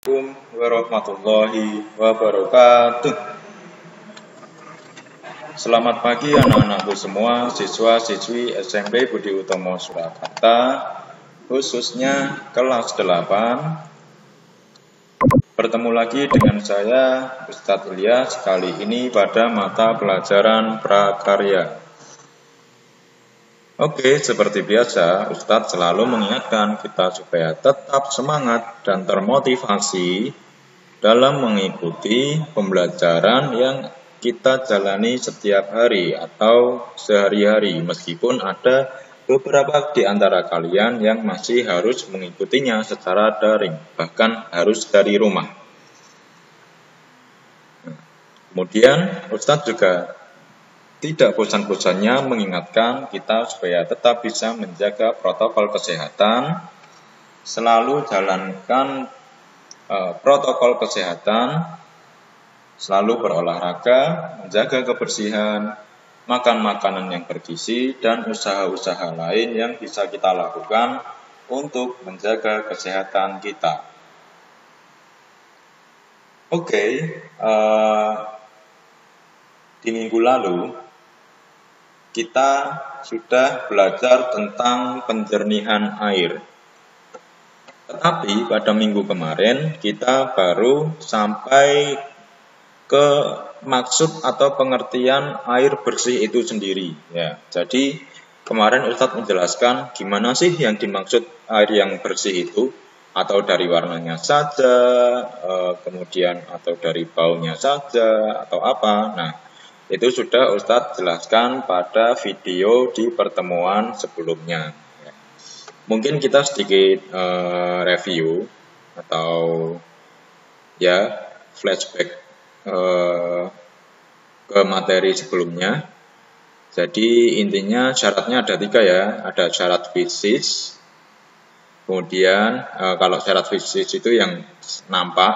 Assalamualaikum warahmatullahi wabarakatuh. Selamat pagi anak-anakku semua, siswa-siswi SMP Budi Utomo Surakarta, khususnya kelas 8. Bertemu lagi dengan saya, Ustadz Ilyas, kali ini pada mata pelajaran prakarya. Oke, seperti biasa, Ustadz selalu mengingatkan kita supaya tetap semangat dan termotivasi dalam mengikuti pembelajaran yang kita jalani setiap hari atau sehari-hari, meskipun ada beberapa di antara kalian yang masih harus mengikutinya secara daring, bahkan harus dari rumah. Kemudian, Ustadz juga tidak bosan-bosannya mengingatkan kita supaya tetap bisa menjaga protokol kesehatan, selalu jalankan protokol kesehatan, selalu berolahraga, menjaga kebersihan, makan makanan yang bergizi, dan usaha-usaha lain yang bisa kita lakukan untuk menjaga kesehatan kita. Oke, di minggu lalu kita sudah belajar tentang penjernihan air. Tetapi pada minggu kemarin kita baru sampai ke maksud atau pengertian air bersih itu sendiri. Ya, jadi kemarin Ustadz menjelaskan gimana sih yang dimaksud air yang bersih itu, atau dari warnanya saja, kemudian atau dari baunya saja, atau apa. Nah, itu sudah Ustadz jelaskan pada video di pertemuan sebelumnya. Mungkin kita sedikit review atau ya flashback ke materi sebelumnya. Jadi intinya syaratnya ada 3 ya, ada syarat fisik. Kemudian kalau syarat fisik itu yang nampak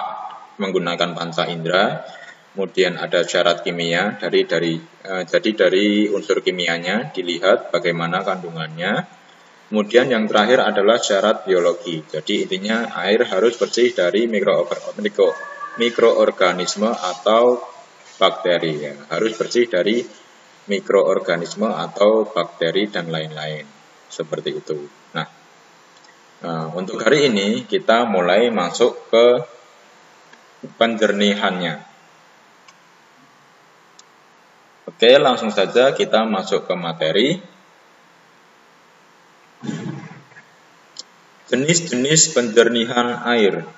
menggunakan panca indera. Kemudian ada syarat kimia, jadi dari unsur kimianya dilihat bagaimana kandungannya. Kemudian yang terakhir adalah syarat biologi. Jadi intinya air harus bersih dari mikroorganisme atau bakteri. Ya. Harus bersih dari mikroorganisme atau bakteri dan lain-lain. Seperti itu. Nah, untuk hari ini kita mulai masuk ke penjernihannya. Oke, langsung saja kita masuk ke materi. Jenis-jenis penjernihan air.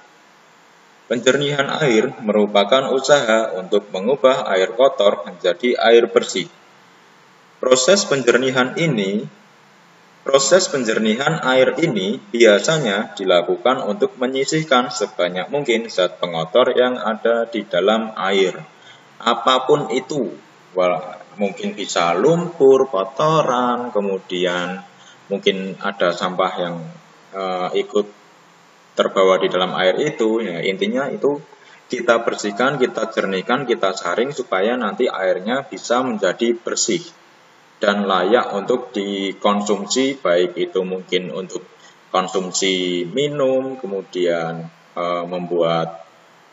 Penjernihan air merupakan usaha untuk mengubah air kotor menjadi air bersih. Proses penjernihan air ini biasanya dilakukan untuk menyisihkan sebanyak mungkin zat pengotor yang ada di dalam air. Apapun itu, mungkin bisa lumpur, kotoran, kemudian mungkin ada sampah yang ikut terbawa di dalam air itu. Ya, intinya itu kita bersihkan, kita jernihkan, kita saring supaya nanti airnya bisa menjadi bersih dan layak untuk dikonsumsi, baik itu mungkin untuk konsumsi minum, kemudian membuat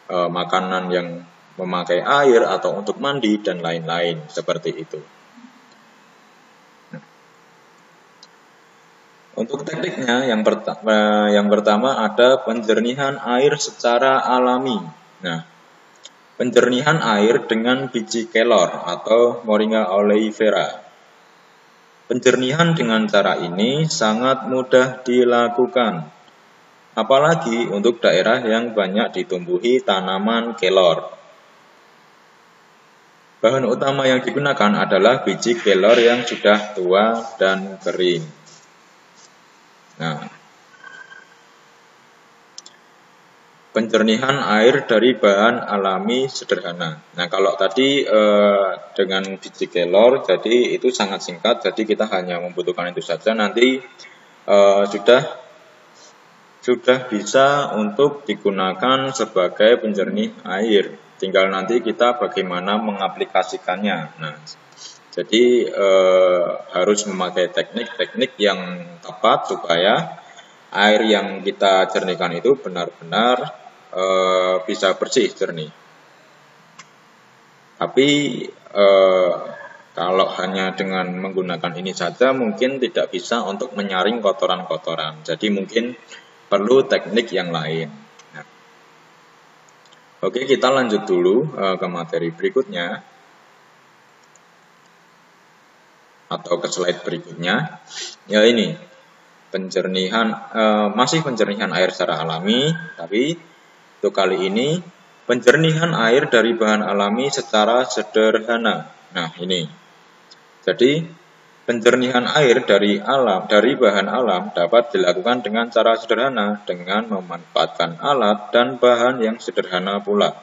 makanan yang memakai air atau untuk mandi dan lain-lain seperti itu. Untuk tekniknya yang pertama ada penjernihan air secara alami. Nah, penjernihan air dengan biji kelor atau Moringa oleifera. Penjernihan dengan cara ini sangat mudah dilakukan, apalagi untuk daerah yang banyak ditumbuhi tanaman kelor. Bahan utama yang digunakan adalah biji kelor yang sudah tua dan kering. Nah, penjernihan air dari bahan alami sederhana. Nah, kalau tadi dengan biji kelor, jadi itu sangat singkat, jadi kita hanya membutuhkan itu saja. Nanti sudah bisa untuk digunakan sebagai penjernih air. Tinggal nanti kita bagaimana mengaplikasikannya. Nah, jadi harus memakai teknik-teknik yang tepat supaya air yang kita jernihkan itu benar-benar bisa bersih, jernih. Tapi kalau hanya dengan menggunakan ini saja mungkin tidak bisa untuk menyaring kotoran-kotoran. Jadi mungkin perlu teknik yang lain. Nah, oke, kita lanjut dulu ke materi berikutnya atau ke slide berikutnya. Ya ini penjernihan, masih penjernihan air secara alami, tapi untuk kali ini penjernihan air dari bahan alami secara sederhana. Nah ini. Jadi, penjernihan air dari bahan alam dapat dilakukan dengan cara sederhana dengan memanfaatkan alat dan bahan yang sederhana pula.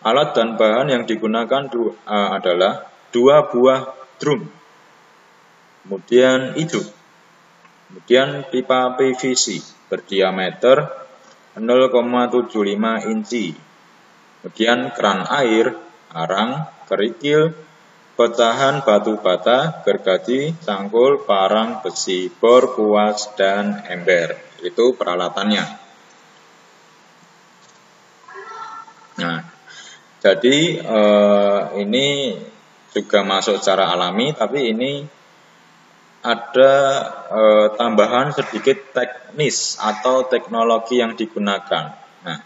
Alat dan bahan yang digunakan adalah 2 buah drum, kemudian ijuk, kemudian pipa PVC berdiameter 0,75 inci, kemudian keran air, arang, kerikil, pecahan batu bata, gergaji, cangkul, parang, besi, bor, kuas, dan ember. Itu peralatannya. Nah, jadi ini juga masuk secara alami, tapi ini ada tambahan sedikit teknis atau teknologi yang digunakan. Nah,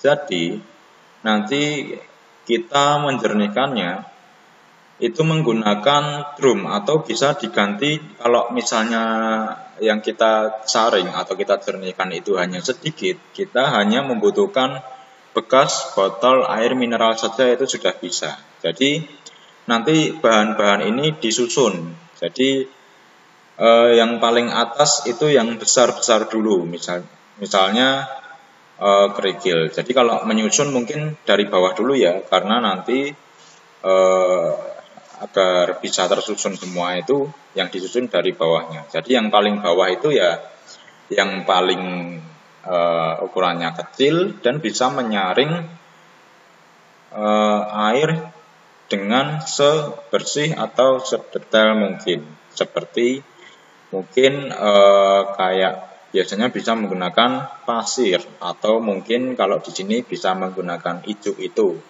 jadi nanti kita menjernihkannya itu menggunakan drum atau bisa diganti kalau misalnya yang kita saring atau kita jernihkan itu hanya sedikit, kita hanya membutuhkan bekas botol air mineral saja itu sudah bisa. Jadi nanti bahan-bahan ini disusun. Jadi yang paling atas itu yang besar-besar dulu, misalnya kerikil. Jadi kalau menyusun mungkin dari bawah dulu ya, karena nanti agar bisa tersusun semua itu yang disusun dari bawahnya. Jadi yang paling bawah itu ya yang paling ukurannya kecil dan bisa menyaring air dengan sebersih atau sedetail mungkin. Seperti mungkin kayak biasanya bisa menggunakan pasir atau mungkin kalau di sini bisa menggunakan ijuk itu.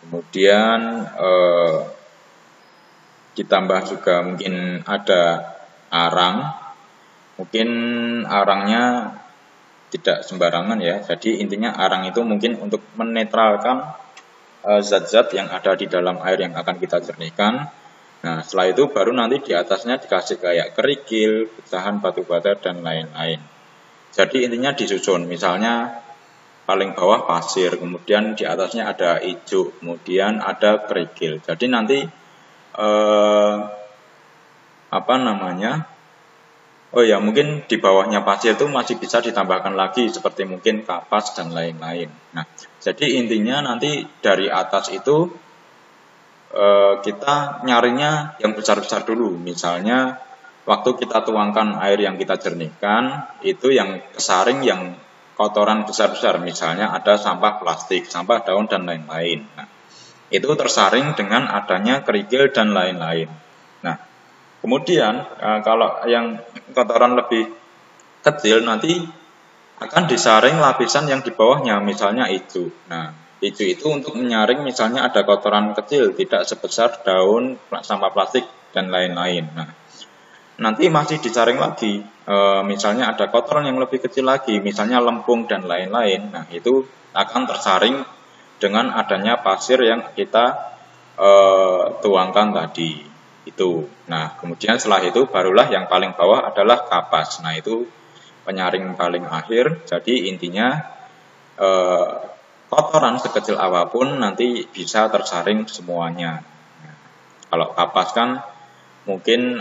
Kemudian ditambah juga mungkin ada arang, mungkin arangnya tidak sembarangan ya. Jadi intinya arang itu mungkin untuk menetralkan zat-zat yang ada di dalam air yang akan kita jernihkan. Nah setelah itu baru nanti di atasnya dikasih kayak kerikil, pecahan batu bata dan lain-lain. Jadi intinya disusun, misalnya paling bawah pasir, kemudian di atasnya ada ijuk, kemudian ada kerikil. Jadi nanti mungkin di bawahnya pasir itu masih bisa ditambahkan lagi seperti mungkin kapas dan lain-lain. Nah, jadi intinya nanti dari atas itu kita nyarinya yang besar-besar dulu. Misalnya waktu kita tuangkan air yang kita jernihkan itu yang kesaring yang kotoran besar-besar, misalnya ada sampah plastik, sampah daun, dan lain-lain. Nah, itu tersaring dengan adanya kerikil dan lain-lain. Nah, kemudian kalau yang kotoran lebih kecil nanti akan disaring lapisan yang di bawahnya, misalnya ijuk. Nah, ijuk itu untuk menyaring misalnya ada kotoran kecil, tidak sebesar daun, sampah plastik, dan lain-lain. Nah, nanti masih disaring lagi, misalnya ada kotoran yang lebih kecil lagi, misalnya lempung dan lain-lain. Nah itu akan tersaring dengan adanya pasir yang kita tuangkan tadi itu. Nah kemudian setelah itu barulah yang paling bawah adalah kapas. Nah itu penyaring paling akhir. Jadi intinya kotoran sekecil apapun nanti bisa tersaring semuanya. Nah, kalau kapas kan mungkin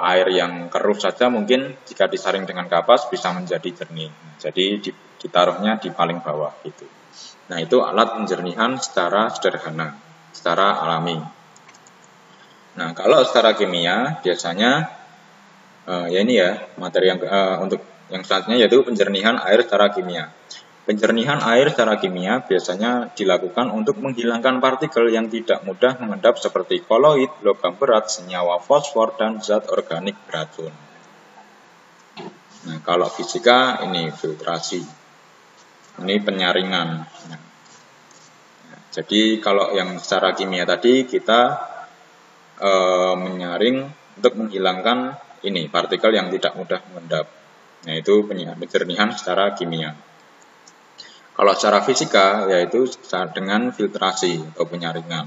air yang keruh saja mungkin jika disaring dengan kapas bisa menjadi jernih. Jadi ditaruhnya di paling bawah itu. Nah itu alat penjernihan secara sederhana, secara alami. Nah kalau secara kimia biasanya ya ini ya materi yang untuk yang selanjutnya yaitu penjernihan air secara kimia. Penjernihan air secara kimia biasanya dilakukan untuk menghilangkan partikel yang tidak mudah mengendap seperti koloid, logam berat, senyawa fosfor, dan zat organik beracun. Nah, kalau fisika ini filtrasi. Ini penyaringan. Nah, jadi kalau yang secara kimia tadi kita menyaring untuk menghilangkan ini partikel yang tidak mudah mengendap. Nah, itu penjernihan secara kimia. Kalau secara fisika yaitu dengan filtrasi atau penyaringan.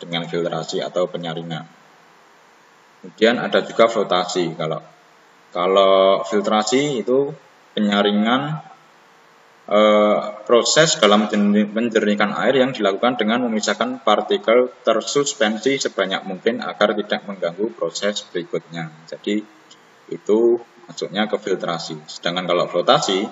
Dengan filtrasi atau penyaringan. Kemudian ada juga flotasi. Kalau filtrasi itu penyaringan proses dalam menjernihkan air yang dilakukan dengan memisahkan partikel tersuspensi sebanyak mungkin agar tidak mengganggu proses berikutnya. Jadi itu masuknya ke filtrasi. Sedangkan kalau flotasi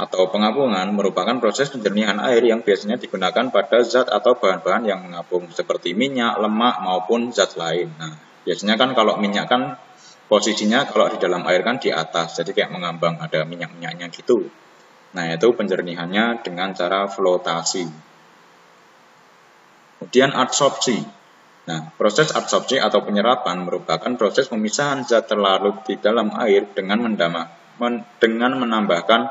atau pengapungan merupakan proses penjernihan air yang biasanya digunakan pada zat atau bahan-bahan yang mengapung seperti minyak, lemak maupun zat lain. Nah, biasanya kan kalau minyak kan posisinya kalau di dalam air kan di atas, jadi kayak mengambang, ada minyak-minyaknya gitu. Nah, itu penjernihannya dengan cara flotasi. Kemudian adsorpsi. Nah, proses adsorpsi atau penyerapan merupakan proses pemisahan zat terlarut di dalam air dengan menambahkan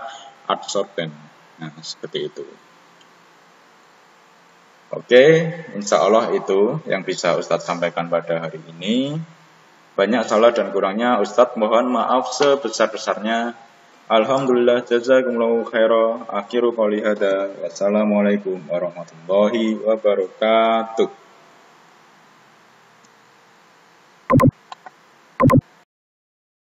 adsorben. Nah, seperti itu. Oke, insya Allah itu yang bisa Ustadz sampaikan pada hari ini. Banyak salah dan kurangnya, Ustadz mohon maaf sebesar-besarnya. Alhamdulillah, jazakumullahu khairan. Akhiru qouli hadza. Wassalamualaikum warahmatullahi wabarakatuh.